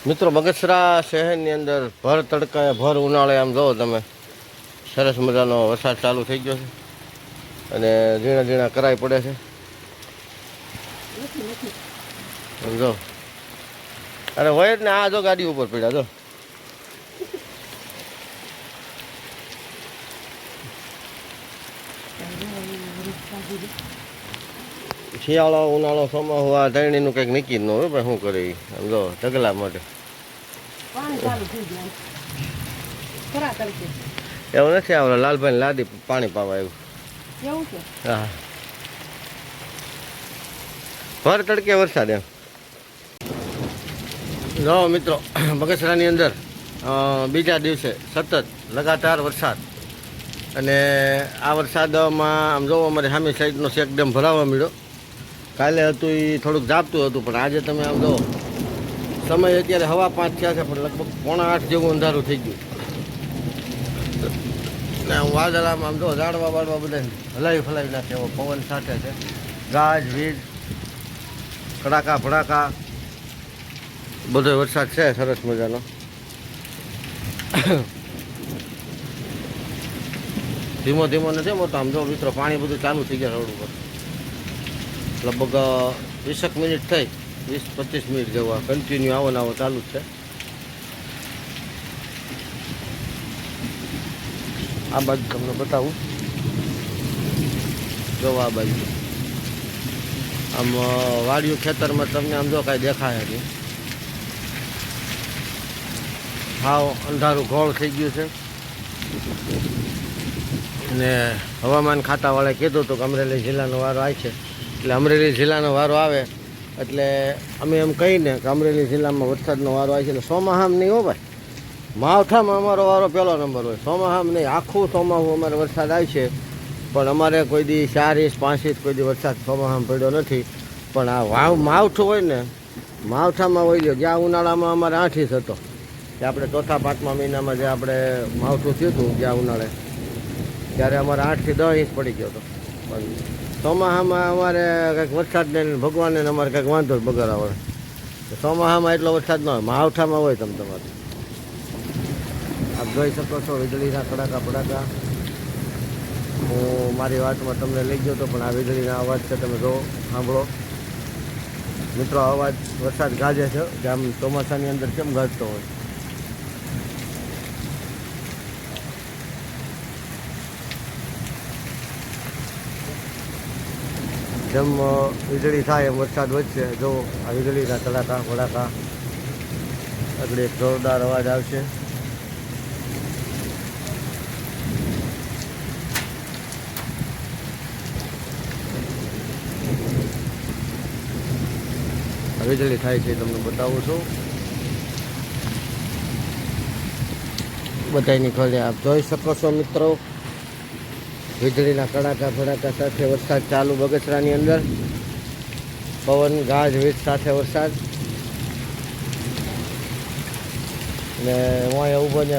મિત્રો બગસરા શહેરની અંદર ભર તડકાએ ભર ઉનાળે આમ જુઓ તમે સરસ મજાનો વરસાદ ચાલુ થઈ ગયો છે અને ઝીણા ઝીણા કરાઈ પડે છે. જો અરે હોય જ ને, આ જો ગાડી ઉપર પડ્યા જો. શિયાળો ઉનાળો ચોમાસું આ ત્રણેયનું કંઈક નક્કી ન હોય ભાઈ, શું કરે આમ જો ઢગલા માટે. એવું નથી, આવડે લાલભાઈ લાદી પાણી પાવા આવ્યું. હા, ભર તડકે વરસાદ એમ. જો મિત્રો બગસરાની અંદર બીજા દિવસે સતત લગાતાર વરસાદ, અને આ વરસાદમાં આમ જોવો અમારી સામે સાઈડનો એકદમ ભરાવા મળ્યો. કાલે હતું એ થોડુંક ઝાપતું હતું, પણ આજે તમે આમ જો સમય અત્યારે 5:15 થયા છે, પણ લગભગ 7:45 જેવું અંધારું થઈ ગયું. ને વાદળામાં આમ જો ઝાડવા બાળવા બધા હલાવી ફલાવી નાખે એવો પવન સાથે છે. ગાજ વીજ કડાકા ભડાકા બધો વરસાદ છે સરસ મજાનો. ધીમો ધીમો નથી મોટો, આમ જો મિત્રો પાણી બધું ચાલુ થઈ ગયા રોડ ઉપર. લગભગ 20 મિનિટ થઈ, 20-25 મિનિટ જેવા કન્ટિન્યુ આવો ને આવો ચાલુ જ છે. આ બાજુ તમને બતાવું, જો આ બાજુ આમ વાડિયું ખેતરમાં તમને આમ જો કાંઈ દેખાય નહીં, હાવ અંધારું ઘોળ થઈ ગયું છે. અને હવામાન ખાતાવાળાએ કીધું હતું કે અમરેલી જિલ્લાનો વારો આવે છે, એટલે અમરેલી જિલ્લાનો વારો આવે એટલે અમે એમ કહીને કે અમરેલી જિલ્લામાં વરસાદનો વારો આવે છે. એટલે ચોમાસામાં નહીં હો ભાઈ, માવઠામાં અમારો વારો પહેલો નંબર હોય. ચોમાસામાં નહીં, આખું ચોમાસું અમારે વરસાદ આવે છે, પણ અમારે કોઈ દી 4 ઇંચ 5 ઇંચ કોઈ દી વરસાદ ચોમાસામાં પડ્યો નથી. પણ આ માવઠું હોય ને, માવઠામાં હોય ગયો. જ્યાં ઉનાળામાં અમારે 8 ઇંચ હતો, કે આપણે 4-5મા મહિનામાં જે આપણે માવઠું થયું હતું જ્યાં ઉનાળે, ત્યારે અમારે 8 થી 10 ઇંચ પડી ગયો હતો. પણ ચોમાસામાં અમારે કંઈક વરસાદને ભગવાનને અમારે કંઈક વાંધો જ બગર આવે. ચોમાસામાં એટલો વરસાદ ન હોય, માવઠામાં હોય. તમારે આપ જોઈ શકો છો વીજળીના કડાકા ભડાકા. હું મારી વાતમાં તમને લઈ ગયો હતો, પણ આ વીજળીના અવાજ છે, તમે જો સાંભળો મિત્રો. અવાજ વરસાદ ગાજે છે, જે આમ ચોમાસાની અંદર કેમ ગાજતો હોય. જેમ વીજળી થાય એમ વરસાદ વધશે. જો આ વીજળીના કડાકા ભડાકા આગળ એક જોરદાર અવાજ આવશે. વીજળી થાય છે તમને બતાવું છું. બધાની ખોલે આપ જોઈ શકો છો મિત્રો, વીજળીના કડાકા ભડાકા સાથે વરસાદ ચાલુ બગસરાની અંદર. પવન ગાજ વીજ સાથે વરસાદ. ને હું અહીંયા ઊભો ને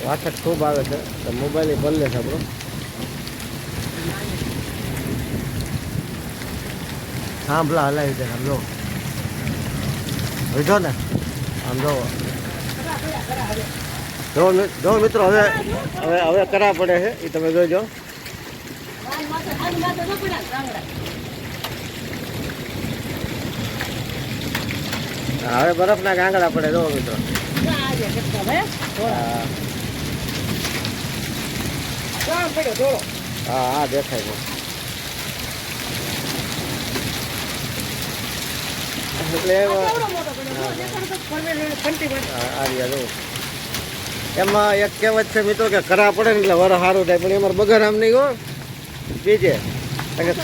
વાછટ ખૂબ આવે છે, તો મોબાઈલ ભલે છે આપણો. સાંભળા હલાવી દે આમ જો વિધો ને આમ જો મિત્રો. હવે હવે હવે કરા પડે છે એ તમે જોજો. હવે બરફના ગાંગડા પડે જો મિત્રો. હા હા દેખાય છે. એટલે એમાં એક કહેવત છે મિત્રો કે કરા પડે ને એટલે વર સારું થાય, પણ અમારે બગર આમ નહીં હો બીજે. કારણ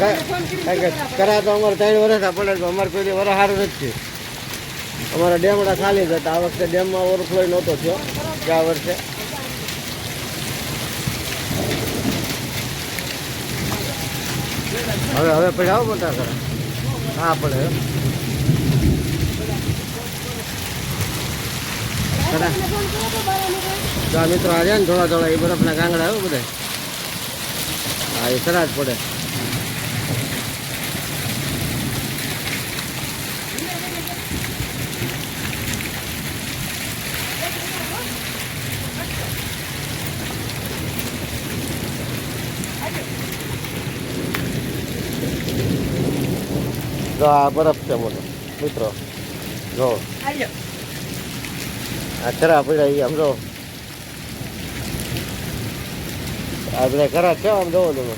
કે કરા તો અમારે 3 વર્ષ પડે, તો અમારે કોઈ વર સારું નથી. અમારા ડેમડા ખાલી જ હતા. આ વખતે ડેમમાં ઓવરફ્લો નહોતો થયો ગયા વર્ષે. હવે પછી આવો મોટા કરા. હા પડે મિત્રો. આ છે ને થોડા એ બરફના ગાંગડા આવ્યો બધા. હા એ ખરા જ પડે. જો આ બરફ છે મોટો મિત્રો, જો આ ખરા પડ્યા આમ જો આ બધા ખરા છે આમ જોવો તમે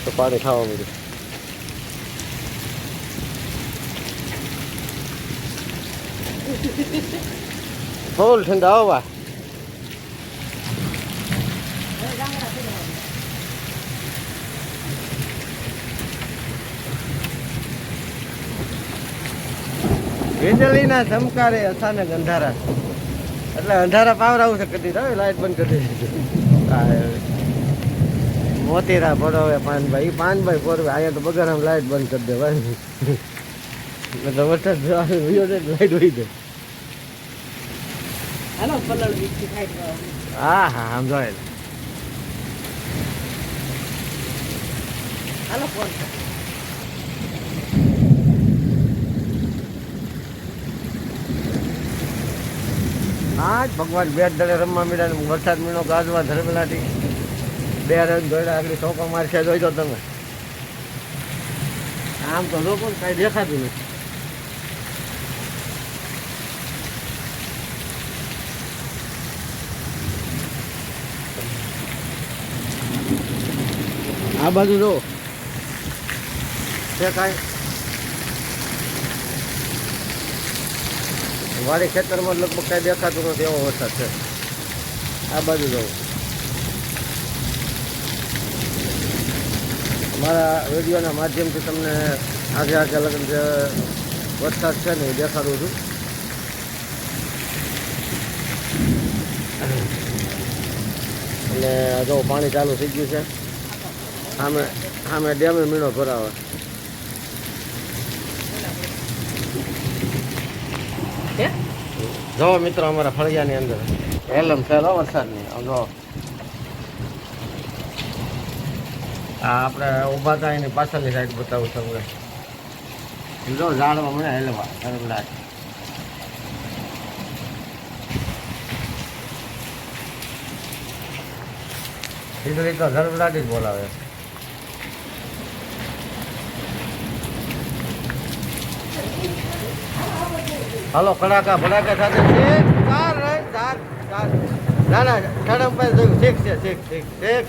તો પાણી ખાવા મળ્યું. ફૂલ ઠંડા હવા. વીજળીના ચમકારે અચાનક અંધારા, એટલે અંધારા પાવરાવું છે કરી દીધા, લાઈટ બંધ કરી દીધી. મોતીરા પડવે પાનભાઈ, પાનભાઈ પડવે અહીંયા તો બગાર લાઈટ બંધ કરી દેવાય. એટલે વરસાદ લાઈટ હોય જાય. હા હા આમ જોયે હા ભગવાન બેટ દળે રમવા મળ્યા, વરસાદ મીણો ગાજવા ધર્મેલાથી 2 રન દોડ્યા, આગળ ચોકો મારશે જોઈજો તમે. આમ તો લોકો કઈ દેખાતું નથી. આ બાજુ જો છે કાંઈ વાડી ખેતરમાં લગભગ કાંઈ દેખાતું નથી, એવો વરસાદ છે. આ બાજુ જો મારા વિડીયોના માધ્યમથી તમને આજે લગન જે વરસાદ છે ને એ દેખાડું છું. અને જો પાણી ચાલુ થઈ ગયું છે. સામે ડેમે મીણો ભરાવે. જો મિત્રો અમારા ફળિયાની અંદર હેલમ છે વરસાદની. જો આ આપણે ઊભા હતા એની પાછળની સાઈડ બતાવું તમને. જો ઝાડવા મને હેલવા ધરમડાટ. વીજળી તો ધરમડાટ જ બોલાવે. હાલો કડાકા ભડાકા સાથે ના ના ઠાડમ પાસે જોયું શેક છે, શેક શેક શેક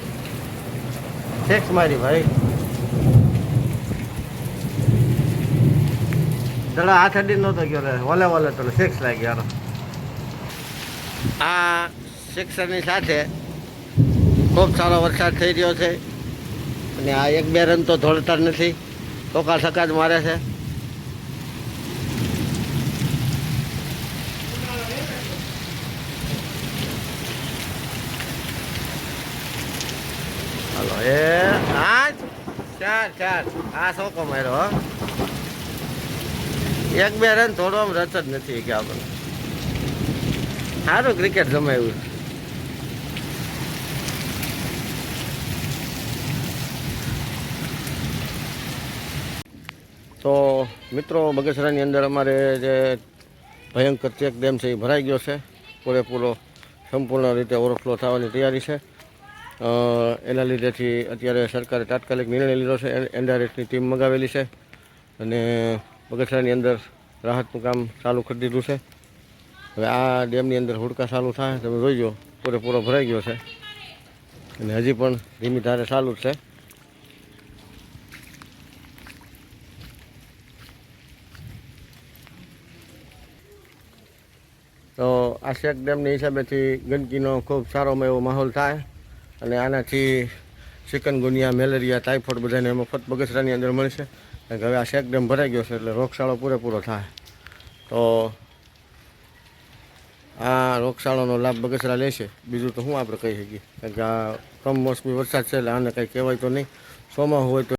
શેક મારી ભાઈ. દડા હાથ અડી નહોતો ગયો, ઓલે ઓલે તો શેક્સ લાગી. હાલો આ શિક્ષણની સાથે ખૂબ સારો વરસાદ થઈ રહ્યો છે. અને આ 1-2 રન તો ધોળતા નથી, ટોકા સકા જ મારે છે. હાલો એ 4 આ શોકો માર્યો. 1-2 રન થોડવામાં રસ જ નથી કે આપણને. સારું ક્રિકેટ જમાયું. તો મિત્રો બગસરાની અંદર અમારે જે ભયંકર ચેક ડેમ છે એ ભરાઈ ગયો છે, પૂરેપૂરો સંપૂર્ણ રીતે ઓવરફ્લો થવાની તૈયારી છે. એના લીધેથી અત્યારે સરકારે તાત્કાલિક નિર્ણય લીધો છે. એનડીઆરએફની ટીમ મંગાવેલી છે અને બગસરાની અંદર રાહતનું કામ ચાલુ કરી દીધું છે. હવે આ ડેમની અંદર હુડકા ચાલુ થાય, તમે જોઈજો પૂરેપૂરો ભરાઈ ગયો છે અને હજી પણ ધીમી ધારે ચાલુ જ છે. તો આ શેક ડેમની હિસાબેથી ગંદકીનો ખૂબ સારો એવો માહોલ થાય અને આનાથી ચિકનગુનિયા, મેલેરિયા, ટાઇફોઇડ બધાને મફત બગસરાની અંદર મળશે. કારણ કે હવે આ શેક ડેમ ભરાઈ ગયો છે એટલે રોગચાળો પૂરેપૂરો થાય. તો આ રોગચાળાનો લાભ બગસરા લેશે, બીજું તો શું આપણે કહી શકીએ. કારણ કે આ કમોસમી વરસાદ છે એટલે આને કંઈ કહેવાય તો નહીં. ચોમાસું હોય તો